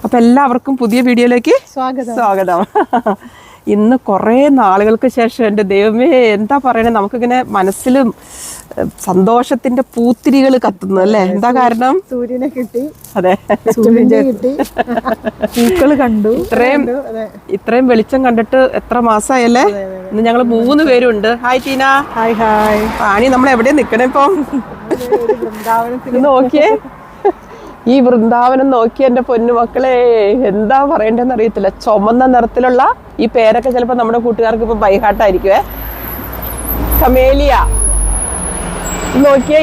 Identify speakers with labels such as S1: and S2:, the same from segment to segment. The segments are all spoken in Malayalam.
S1: അപ്പോൾ എല്ലാവർക്കും പുതിയ വീഡിയോയിലേക്ക് സ്വാഗതം. ഇന്ന് കുറേ നാളുകൾക്ക് ശേഷം എൻ്റെ ദൈവമേ എന്താ പറയണേ, നമുക്കിങ്ങനെ മനസ്സിലും സന്തോഷത്തിന്റെ പൂത്തിരികൾ കത്തുന്നു അല്ലേ? എന്താ കാരണം?
S2: സൂര്യനെ കിട്ടി.
S1: അതെ,
S2: കിട്ടി, പൂക്കള് കണ്ടു.
S1: ഇത്രയും വെളിച്ചം കണ്ടിട്ട് എത്ര മാസമായല്ലേ? ഇന്ന് ഞങ്ങൾ 3 പേരുണ്ട്. Hi Teena.
S2: Hi hi.
S1: Ani, നമ്മൾ എവിടെയാ നിക്കണേ ഇപ്പം?
S2: വൃന്ദാവനത്തിൽ
S1: നോക്കിയേ, ഈ വൃന്ദാവനം നോക്കിയ എൻ്റെ പൊന്നുമക്കളെ, എന്താ പറയണ്ടെന്ന് അറിയത്തില്ല. ചുമന്ന നിറത്തിലുള്ള ഈ പേരൊക്കെ ചിലപ്പോൾ നമ്മുടെ കൂട്ടുകാർക്ക് ഇപ്പൊ ബൈഹാർട്ടായിരിക്കുവേ. കമേലിയ. നോക്കിയേ,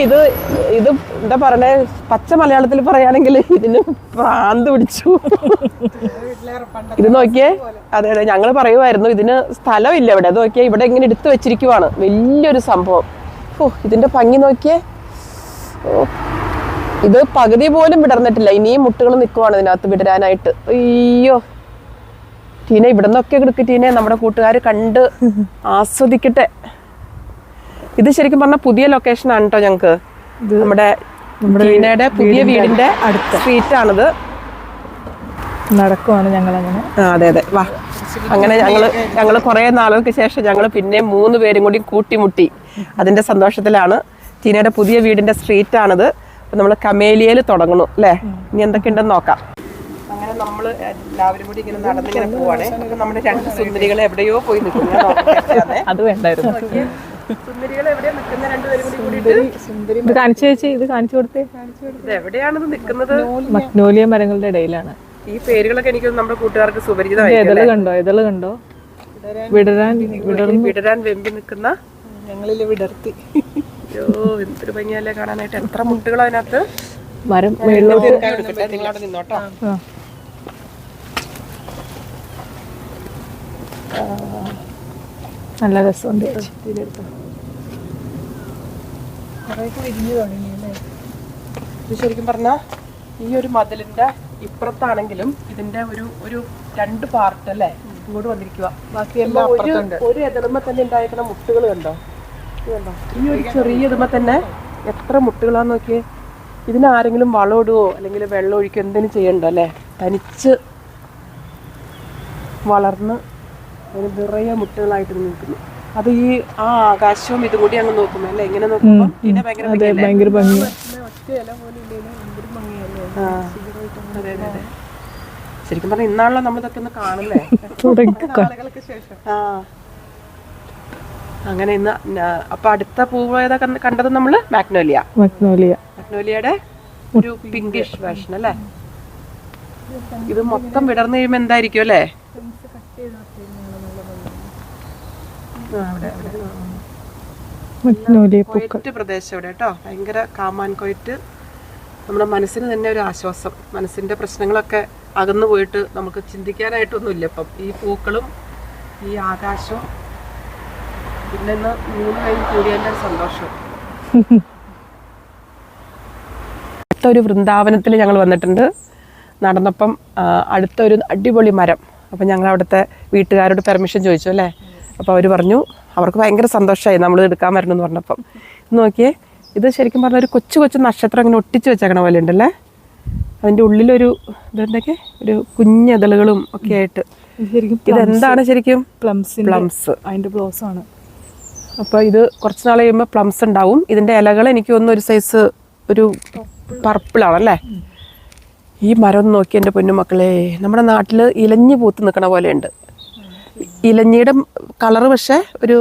S1: ഇത് എന്താ പറയണേ, പച്ച മലയാളത്തിൽ പറയുകയാണെങ്കിൽ ഇതിന് ഭ്രാന്ത് പിടിച്ചു. ഇത് നോക്കിയേ, അതെ അതെ, ഞങ്ങൾ പറയുമായിരുന്നു ഇതിന് സ്ഥലമില്ല ഇവിടെ. അത് നോക്കിയേ, ഇവിടെ ഇങ്ങനെ എടുത്തു വെച്ചിരിക്കുവാണ്, വലിയൊരു സംഭവം. ഓ, ഇതിന്റെ ഭംഗി നോക്കിയേ. ഓ, ഇത് പകുതി പോലും വിടർന്നിട്ടില്ല, ഇനിയും മുട്ടുകൾ നിൽക്കുവാണ് ഇതിനകത്ത് വിടരാനായിട്ട്. അയ്യോ ടീന, ഇവിടെ നിന്നൊക്കെ എടുക്ക് ടീനെ, നമ്മുടെ കൂട്ടുകാർ കണ്ട് ആസ്വദിക്കട്ടെ. ഇത് ശരിക്കും പറഞ്ഞ പുതിയ ലൊക്കേഷൻ ആണ് കേട്ടോ ഞങ്ങക്ക്. നമ്മുടെ ടീനയുടെ പുതിയ വീടിന്റെ അടുത്ത സ്ട്രീറ്റ് ആണിത്.
S2: നടക്കുവാണ് ഞങ്ങൾ അങ്ങനെ.
S1: അതെ അതെ, വാ. അങ്ങനെ ഞങ്ങള് കുറെ നാളുകൾക്ക് ശേഷം ഞങ്ങൾ പിന്നെ 3 പേരും കൂടി കൂട്ടിമുട്ടി. അതിന്റെ സന്തോഷത്തിലാണ്. ടീനയുടെ പുതിയ വീടിന്റെ സ്ട്രീറ്റ് ആണിത്. അപ്പൊ നമ്മള് കമേലിയയിൽ തുടങ്ങണു അല്ലേ? ഇനി എന്തൊക്കെയുണ്ടെന്ന് നോക്കാം. അങ്ങനെ നമ്മള് എല്ലാവരും കൂടി ഇങ്ങനെ നടന്നിങ്ങനെ പോവാണേ. അപ്പൊ നമ്മുടെ 2 സുന്ദരികളെ എവിടെയോ പോയി നിൽക്കുന്നു.
S2: അത് വേണ്ടായിരുന്നു.
S1: സുന്ദരികളെ എവിടെയാ നിൽക്കുന്ന 2 പേരും കൂടി
S2: ഇത് കാണിച്ചു ചേച്ചി, ഇത് കാണിച്ചു കൊടുത്തേ.
S1: ഇത് എവിടെയാണിത് നിൽക്കുന്നത്?
S2: മഗ്നോലിയ മരങ്ങളുടെ ഇടയിലാണ്.
S1: ഈ പേരുകളൊക്കെ എനിക്ക് നമ്മുടെ കൂട്ടുകാർക്ക് സുപരിചിതമായിരിക്കും.
S2: ഇതള് കണ്ടോ? വിടരാൻ
S1: വെമ്പി നിൽക്കുന്ന
S2: ഞങ്ങളില് വിടർത്തി.
S1: അയ്യോ, എന്തൊരു ഭംഗിയല്ലേ കാണാനായിട്ട്. എത്ര മുട്ടുകളോ അതിനകത്ത്.
S2: മരം
S1: നിങ്ങളവിടെ നിന്നോട്ടോ.
S2: നല്ല രസമുണ്ട്.
S1: ഇത് ശരിക്കും പറഞ്ഞാ ഈ ഒരു മതിലിന്റെ ഇപ്പുറത്താണെങ്കിലും ഇതിന്റെ ഒരു 2 പാർട്ട് അല്ലേ ഇങ്ങോട്ട് വന്നിരിക്കുക. ബാക്കിയെല്ലാം ഒരു എതിർമ തന്നെ ഉണ്ടായിരിക്കുന്ന മുട്ടുകൾ കണ്ടോ? ഈ ഒരു ചെറിയ ഇതുമ്പോ തന്നെ എത്ര മുട്ടുകളാന്ന് നോക്കിയേ. ഇതിന് ആരെങ്കിലും വളമിടുവോ അല്ലെങ്കിൽ വെള്ളം ഒഴിക്കുകയോ എന്തെങ്കിലും ചെയ്യണ്ടോ അല്ലേ? തനിച്ച് വളർന്ന് നിറയെ മുട്ടുകളായിട്ട് നിൽക്കുന്നു. അത് ഈ ആകാശവും ഇതും കൂടി അങ്ങ് നോക്കുമ്പോ അല്ലേ, ഇങ്ങനെ നോക്കുമ്പോ ഇതിനെ ഭയങ്കര
S2: ഭംഗി.
S1: അതെ അതെ അതെ, ശരിക്കും പറഞ്ഞാൽ ഇന്നാണല്ലോ നമ്മൾ ഇതൊക്കെ ഒന്ന് കാണുന്നേ, നാളുകൾക്ക് ശേഷം. അങ്ങനെ ഇന്ന് അപ്പൊ അടുത്ത പൂവ് ഏതാ കണ്ടത് നമ്മള്? മാഗ്നോലിയയുടെ ഒരു പിങ്കിഷ് വേർഷൻ അല്ലേ? ഇത് മൊത്തം വിടർന്നു കഴിയുമ്പോ എന്തായിരിക്കും അല്ലേ? കൊയ്റ്റ് പ്രദേശം ഇവിടെ കേട്ടോ, ഭയങ്കര കാമാൻ കൊയ്റ്റ്. നമ്മുടെ മനസ്സിന് തന്നെ ഒരു ആശ്വാസം. മനസ്സിന്റെ പ്രശ്നങ്ങളൊക്കെ അകന്നു പോയിട്ട് നമുക്ക് ചിന്തിക്കാനായിട്ടൊന്നുമില്ല ഇപ്പം. ഈ പൂക്കളും ഈ ആകാശവും പിന്നെ 3 കഴിഞ്ഞ് കൂടിയതിന്റെ സന്തോഷം. അടുത്തൊരു വൃന്ദാവനത്തിൽ ഞങ്ങൾ വന്നിട്ടുണ്ട്. നടന്നപ്പം അടുത്തൊരു അടിപൊളി മരം. അപ്പം ഞങ്ങൾ അവിടുത്തെ വീട്ടുകാരോട് പെർമിഷൻ ചോദിച്ചു അല്ലേ? അപ്പോൾ അവർ പറഞ്ഞു അവർക്ക് ഭയങ്കര സന്തോഷമായി നമ്മൾ എടുക്കാൻ വരണമെന്ന് പറഞ്ഞപ്പം. നോക്കിയേ, ഇത് ശരിക്കും പറഞ്ഞ ഒരു കൊച്ചു നക്ഷത്രം ഇങ്ങനെ ഒട്ടിച്ച് വെച്ചേക്കണ പോലെ ഉണ്ടല്ലേ? അതിൻ്റെ ഉള്ളിലൊരു ഇതെന്തൊക്കെ ഒരു കുഞ്ഞെതളുകളും ഒക്കെ ആയിട്ട്. ഇതെന്താണ് ശരിക്കും? പ്ലംസ്.
S2: അതിൻ്റെ ബ്ലോസം ആണ്.
S1: അപ്പോൾ ഇത് കുറച്ച് നാൾ കഴിയുമ്പോൾ പ്ലംസ് ഉണ്ടാവും. ഇതിൻ്റെ ഇലകൾ എനിക്ക് തോന്നുന്നു ഒരു സൈസ് ഒരു പർപ്പിളാണല്ലേ? ഈ മരം നോക്കി എൻ്റെ പൊന്നുമക്കളെ, നമ്മുടെ നാട്ടിൽ ഇലഞ്ഞി പൂത്ത് നിൽക്കണ പോലെ ഉണ്ട്. ഇലഞ്ഞിയുടെ കളറ് പക്ഷേ ഒരു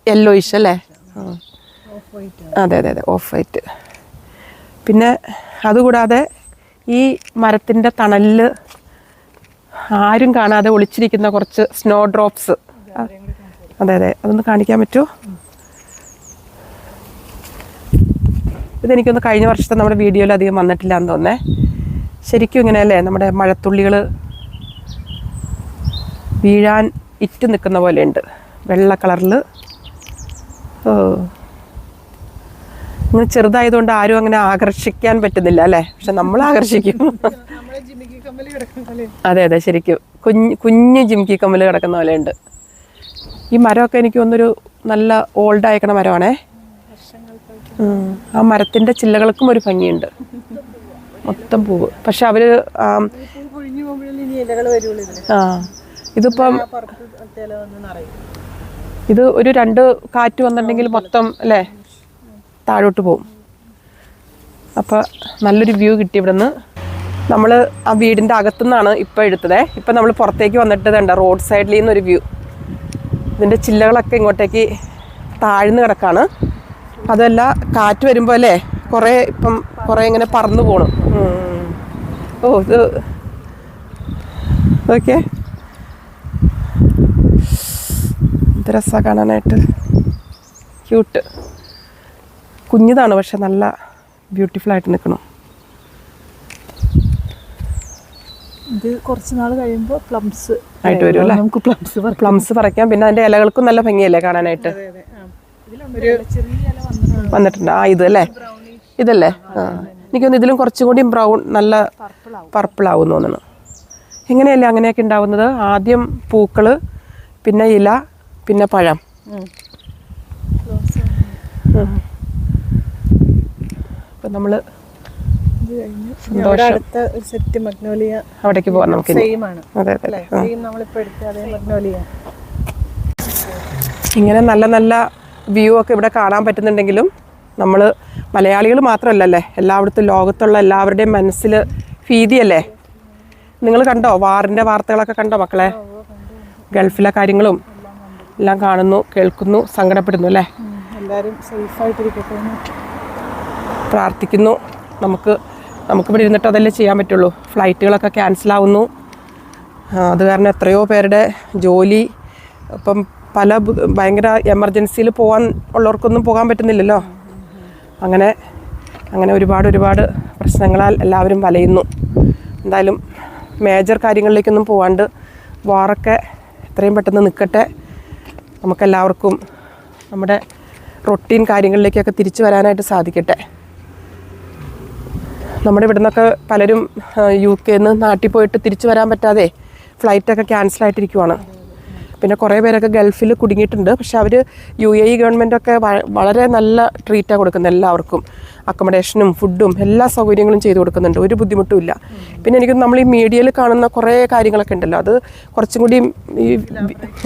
S1: യെല്ലോയിഷ് അല്ലേ? അതെ അതെ അതെ, ഓഫ് വൈറ്റ്. പിന്നെ അതുകൂടാതെ ഈ മരത്തിൻ്റെ തണലിൽ ആരും കാണാതെ ഒളിച്ചിരിക്കുന്ന കുറച്ച് സ്നോ ഡ്രോപ്സ്. അതെ അതെ, അതൊന്ന് കാണിക്കാൻ പറ്റുമോ? ഇതെനിക്കൊന്ന് കഴിഞ്ഞ വർഷത്തെ നമ്മുടെ വീഡിയോയിൽ അധികം വന്നിട്ടില്ല എന്ന് തോന്നേ. ശരിക്കും ഇങ്ങനെയല്ലേ നമ്മുടെ മഴത്തുള്ളികൾ വീഴാൻ ഇറ്റ് നിൽക്കുന്ന പോലെ ഉണ്ട്, വെള്ള കളറിൽ. ഓ, ഇങ്ങനെ ചെറുതായതുകൊണ്ട് ആരും അങ്ങനെ ആകർഷിക്കാൻ പറ്റുന്നില്ല അല്ലേ? പക്ഷെ നമ്മൾ ആകർഷിക്കും. അതെ അതെ, ശരിക്കും കുഞ്ഞ് ജിംകി കമ്മൽ കിടക്കുന്ന പോലെ ഉണ്ട്. ഈ മരമൊക്കെ എനിക്ക് തോന്നുന്നൊരു നല്ല ഓൾഡ് ആയിക്കണ മരമാണേ. ആ മരത്തിൻ്റെ ചില്ലകൾക്കും ഒരു ഭംഗിയുണ്ട്, മൊത്തം പൂവ്. പക്ഷെ അവർ
S2: കൊഴിഞ്ഞു പോകുമ്പോഴല്ലേ ഇനി ഇലകൾ വരുള്ളൂ ഇതിന്.
S1: ആ ഇതിപ്പം ഇത് ഒരു 2 കാറ്റ് വന്നിട്ടുണ്ടെങ്കിൽ മൊത്തം അല്ലേ താഴോട്ട് പോകും. അപ്പോൾ നല്ലൊരു വ്യൂ കിട്ടി ഇവിടുന്ന്. നമ്മൾ ആ വീടിൻ്റെ അകത്തുനിന്നാണ് ഇപ്പോൾ എടുത്തത്. ഇപ്പം നമ്മൾ പുറത്തേക്ക് വന്നിട്ട് ഇതുണ്ട് റോഡ് സൈഡിൽ നിന്നൊരു വ്യൂ. ഇതിൻ്റെ ചില്ലകളൊക്കെ ഇങ്ങോട്ടേക്ക് താഴ്ന്നു കിടക്കാണ്. അതല്ല കാറ്റ് വരുമ്പോൾ അല്ലേ കുറേ ഇങ്ങനെ പറന്നു പോകണം. ഓ ഇത് ഓക്കെ ഇത് രസമാണ് കാണാനായിട്ട്. ക്യൂട്ട് കുഞ്ഞിതാണ് പക്ഷെ നല്ല ബ്യൂട്ടിഫുൾ ആയിട്ട് നിൽക്കണം.
S2: ഇത് കുറച്ച് നാൾ കഴിയുമ്പോൾ പ്ലംസ്
S1: ആയിട്ട് വരും അല്ലേ?
S2: നമുക്ക്
S1: പ്ലംസ് പറിക്കാം. പിന്നെ അതിൻ്റെ ഇലകൾക്കും നല്ല ഭംഗിയല്ലേ കാണാനായിട്ട്. വന്നിട്ടുണ്ട്. ആ ഇത് അല്ലേ ഇതല്ലേ? ആ എനിക്കൊന്ന് ഇതിലും കുറച്ചും കൂടി ബ്രൗൺ നല്ല പർപ്പിൾ ആവും തോന്നുന്നു. എങ്ങനെയല്ലേ അങ്ങനെയൊക്കെ ഉണ്ടാവുന്നത്? ആദ്യം പൂക്കള്, പിന്നെ ഇല, പിന്നെ പഴം. അപ്പം നമ്മൾ അവിടേക്ക് പോവാം നമുക്ക്. അതെ അതെ. ഇങ്ങനെ നല്ല നല്ല വ്യൂ ഒക്കെ ഇവിടെ കാണാൻ പറ്റുന്നുണ്ടെങ്കിലും നമ്മൾ മലയാളികൾ മാത്രമല്ലല്ലേ, എല്ലായിടത്തും ലോകത്തുള്ള എല്ലാവരുടെയും മനസ്സിൽ ഭീതിയല്ലേ. നിങ്ങൾ കണ്ടോ വാറിൻ്റെ വാർത്തകളൊക്കെ കണ്ടോ മക്കളെ? ഗൾഫിലെ കാര്യങ്ങളും എല്ലാം കാണുന്നു, കേൾക്കുന്നു, സങ്കടപ്പെടുന്നു അല്ലേ.
S2: എല്ലാവരും സേഫായിട്ടിരിക്കട്ടെ,
S1: പ്രാർത്ഥിക്കുന്നു. നമുക്കിവിടെ ഇരുന്നിട്ട് അതല്ലേ ചെയ്യാൻ പറ്റുള്ളൂ. ഫ്ലൈറ്റുകളൊക്കെ ക്യാൻസലാവുന്നു. അത് കാരണം എത്രയോ പേരുടെ ജോലി ഇപ്പം ഭയങ്കര എമർജൻസിയിൽ പോകാൻ ഉള്ളവർക്കൊന്നും പോകാൻ പറ്റുന്നില്ലല്ലോ. അങ്ങനെ ഒരുപാട് പ്രശ്നങ്ങളാൽ എല്ലാവരും വലയുന്നു. എന്തായാലും മേജർ കാര്യങ്ങളിലേക്കൊന്നും പോകാണ്ട് വാറൊക്കെ എത്രയും പെട്ടെന്ന് നിൽക്കട്ടെ. നമുക്കെല്ലാവർക്കും നമ്മുടെ റൊട്ടീൻ കാര്യങ്ങളിലേക്കൊക്കെ തിരിച്ചു വരാനായിട്ട് സാധിക്കട്ടെ. നമ്മുടെ ഇവിടെ നിന്നൊക്കെ പലരും UK നാട്ടിൽ പോയിട്ട് തിരിച്ചു വരാൻ പറ്റാതെ ഫ്ലൈറ്റൊക്കെ ക്യാൻസലായിട്ടിരിക്കുവാണ്. പിന്നെ കുറേ പേരൊക്കെ ഗൾഫിൽ കുടുങ്ങിയിട്ടുണ്ട്. പക്ഷെ അവർ UAE ഗവൺമെൻറ്റൊക്കെ വളരെ നല്ല ട്രീറ്റാണ് കൊടുക്കുന്നത് എല്ലാവർക്കും. അക്കോമഡേഷനും ഫുഡും എല്ലാ സൗകര്യങ്ങളും ചെയ്തു കൊടുക്കുന്നുണ്ട്, ഒരു ബുദ്ധിമുട്ടും ഇല്ല. പിന്നെ എനിക്ക് നമ്മൾ ഈ മീഡിയയിൽ കാണുന്ന കുറേ കാര്യങ്ങളൊക്കെ ഉണ്ടല്ലോ, അത് കുറച്ചും കൂടി ഈ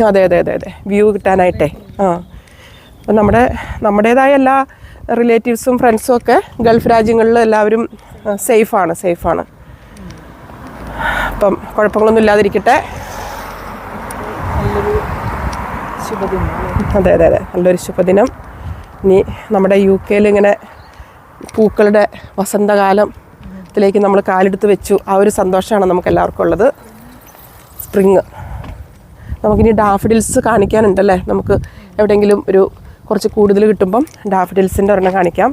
S1: അതെ വ്യൂ കിട്ടാനായിട്ടേ. അപ്പം നമ്മുടേതായ എല്ലാ റിലേറ്റീവ്സും ഫ്രണ്ട്സും ഒക്കെ ഗൾഫ് രാജ്യങ്ങളിൽ എല്ലാവരും സേഫാണ്. അപ്പം കുഴപ്പങ്ങളൊന്നും ഇല്ലാതിരിക്കട്ടെ. അതെ നല്ലൊരു ശുഭദിനം. ഇനി നമ്മുടെ UK ഇങ്ങനെ പൂക്കളുടെ വസന്തകാലത്തിലേക്ക് നമ്മൾ കാലെടുത്ത് വെച്ചു. ആ ഒരു സന്തോഷമാണ് നമുക്ക് എല്ലാവർക്കും ഉള്ളത്. സ്പ്രിങ് നമുക്കിനി ഡാഫഡിൽസ് കാണിക്കാനുണ്ടല്ലേ. നമുക്ക് എവിടെയെങ്കിലും കുറച്ച് കൂടുതൽ കിട്ടുമ്പം ഡാഫഡിൽസിൻ്റെ ഒരെണ്ണം കാണിക്കാം.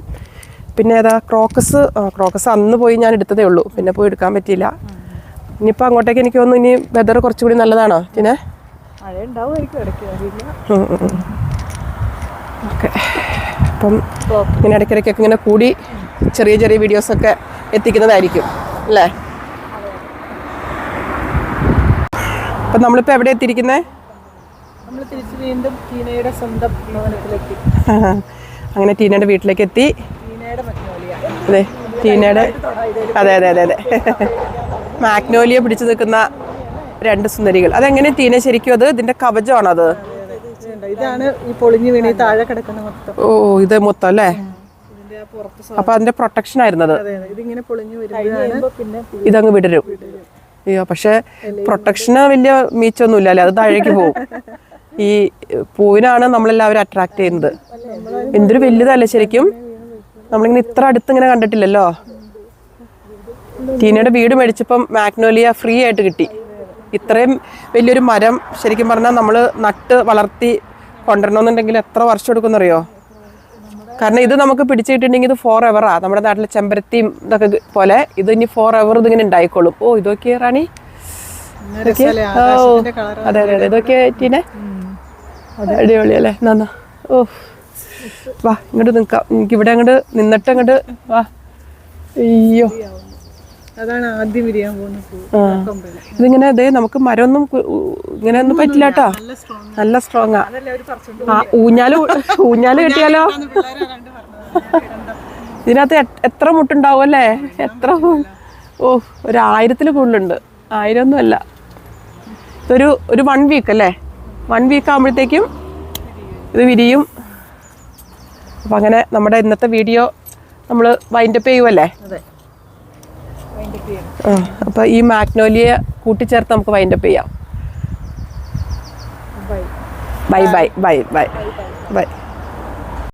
S1: പിന്നെ ഏതാ ക്രോക്കസ് അന്ന് പോയി ഞാൻ എടുത്തതേ ഉള്ളൂ, പിന്നെ പോയി എടുക്കാൻ പറ്റിയില്ല. ഇനിയിപ്പോൾ അങ്ങോട്ടേക്ക് എനിക്ക് തോന്നുന്നു ഇനി വെതർ കുറച്ചുകൂടി നല്ലതാണോ പിന്നെ? ഓക്കെ. അപ്പം ഇങ്ങനെ ഇടയ്ക്കിടയ്ക്കൊക്കെ ഇങ്ങനെ കൂടി ചെറിയ വീഡിയോസൊക്കെ എത്തിക്കുന്നതായിരിക്കും അല്ലേ. അപ്പം നമ്മളിപ്പോൾ എവിടെ എത്തിയിരിക്കുന്നത്? അങ്ങനെ ടീനയുടെ വീട്ടിലേക്ക് എത്തി. അതെ മാഗ്നോലിയ പിടിച്ചു നിൽക്കുന്ന 2 സുന്ദരികൾ. അതെങ്ങനെ ടീന ശരിക്കും ഇതിന്റെ കവചമാണോ അത്?
S2: ഇതാണ് ഈ പൊളിഞ്ഞു വീണ് താഴെ കിടക്കുന്ന മൊത്തം.
S1: ഓ ഇത് മൊത്തം അല്ലേ? അപ്പൊ അതിന്റെ പ്രൊട്ടക്ഷൻ ആയിരുന്നത്.
S2: ഇതിങ്ങനെ പൊളിഞ്ഞു വരുമ്പോഴാണ്
S1: ഇതങ്ങ് വിടരും. അയ്യോ, പക്ഷെ പ്രൊട്ടക്ഷന് വലിയ മീച്ചൊന്നും ഇല്ല അല്ലേ, അത് താഴേക്ക് പോകും. ഈ പൂവിനാണ് നമ്മളെല്ലാവരും അട്രാക്ട് ചെയ്യുന്നത്. എന്തൊരു വലുതല്ലേ ശരിക്കും, നമ്മളിങ്ങനെ ഇത്ര അടുത്ത് ഇങ്ങനെ കണ്ടിട്ടില്ലല്ലോ. ടീനയുടെ വീട് മേടിച്ചപ്പം മാഗ്നോലിയ ഫ്രീ ആയിട്ട് കിട്ടി. ഇത്രയും വലിയൊരു മരം ശരിക്കും പറഞ്ഞാൽ നമ്മൾ നട്ട് വളർത്തി കൊണ്ടുവരണമെന്നുണ്ടെങ്കിൽ എത്ര വർഷം എടുക്കുമെന്നറിയോ? കാരണം ഇത് നമുക്ക് പിടിച്ചിട്ടുണ്ടെങ്കിൽ ഇത് ഫോർ എവറാ. നമ്മുടെ നാട്ടിലെ ചെമ്പരത്തിയും ഇതൊക്കെ പോലെ ഇത് ഇനി ഫോർ എവർ ഇതിങ്ങനെ ഉണ്ടായിക്കോളും. ഓ ഇതൊക്കെ റാണി, അതെ ഇതൊക്കെ ടീനെ അടിപൊളിയല്ലേ. എന്നാ ഓ വാ ഇങ്ങോട്ട് നിൽക്കാം. എനിക്കിവിടെ അങ്ങോട്ട് നിന്നിട്ട് അങ്ങോട്ട് വാ. അയ്യോ,
S2: അതാണ് ആദ്യം വിരിയാൻ പോകുന്നത്.
S1: ഇതിങ്ങനെ അതെ നമുക്ക് മരമൊന്നും ഇങ്ങനെ ഒന്നും പറ്റില്ല കേട്ടോ, നല്ല സ്ട്രോങ്ങാ. ഊഞ്ഞാല് കിട്ടിയാലോ. ഇതിനകത്ത് എത്ര മുട്ടുണ്ടാവും അല്ലേ? എത്ര? ഓ 1000-ൽ കൂടുതലുണ്ട്. 1000 ഒന്നുമല്ല, ഒരു 1 വീക്ക് അല്ലേ, 1 വീക്ക് ആകുമ്പോഴത്തേക്കും ഇത് വിരിയും. അപ്പം അങ്ങനെ നമ്മുടെ ഇന്നത്തെ വീഡിയോ നമ്മൾ വൈൻഡപ്പ് ചെയ്യുമല്ലേ? അപ്പോൾ ഈ മാഗ്നോലിയ കൂട്ടിച്ചേർത്ത് നമുക്ക് വൈൻഡപ്പ് ചെയ്യാം. Bye bye bye bye bye.